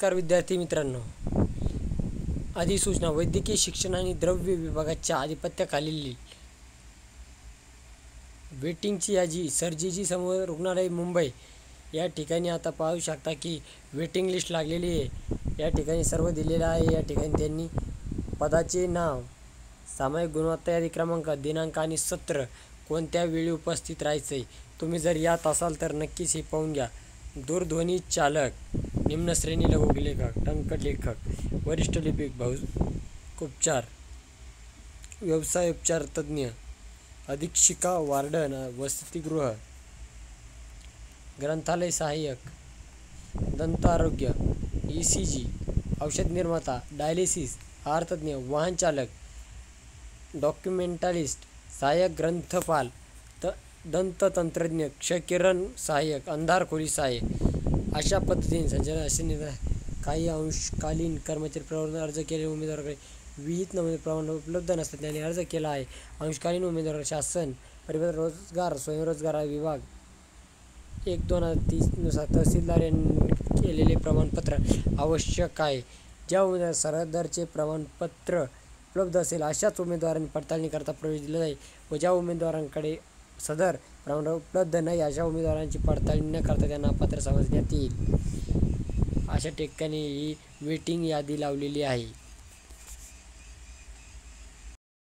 नमस्कार विद्यार्थी मित्रांनो, अधिसूचना वैद्यकीय शिक्षण आणि द्रव्य विभागाच्या आधिपत्याखालील वेटिंगची यादी सर्जीजी समूह रुग्णालय मुंबई या ठिकाणी आता पाहू शकता की वेटिंग लिस्ट लागलेली आहे। या ठिकाणी सर्व दिलेलं आहे। या ठिकाणी त्यांनी पदाचे नाव, सामायिक गुणवत्ता यादी क्रमांक, दिनांक आणि सत्र, कोणत्या वेळी उपस्थित राहायचे। तुम्ही जर यात असाल तर नक्कीच हे पाहून घ्या। दूरध्वनी चालक, निम्न श्रेणी लघु लेखक, टंकलेखक, वरिष्ठ लिपिक, उपचार, व्यवसाय उपचार तज्ज्ञ, अधीक्षिका, वार्डन, वसतिगृह, ग्रंथालय सहाय्यक, दंत आरोग्य, ECG, औषध निर्माता, डायलिसिस, आहार तज्ज्ञ, वाहन चालक, डॉक्युमेंटलिस्ट, सहाय्यक ग्रंथपाल, दंततंत्रज्ञ, क्षकिरण सहाय्यक, अंधार खोली सहाय्यक अशा पद्धतीने संचालन असे काही अंशकालीन कर्मचारी प्रवर्तन अर्ज केलेले उमेदवाराकडे विहित नमुने प्रमाण उपलब्ध नसतात त्यांनी अर्ज केला आहे। अंशकालीन उमेदवार शासन परिपत्र रोजगार स्वयंरोजगार विभाग 1/2030 नुसार तहसीलदार यांनी केलेले प्रमाणपत्र आवश्यक आहे। ज्या उमेदवार सदरचे प्रमाणपत्र उपलब्ध असेल अशाच उमेदवारांनी पडताळणी करता प्रवेश दिला जाईल व ज्या उमेदवारांकडे सदर प्रमाणपत्र उपलब्ध नाही अशा उमेदवारांची पडताळणी न करता त्यांना अपात्र समजण्यात येईल। अशा ठिकाणी ही वेटिंग यादी लावलेली आहे।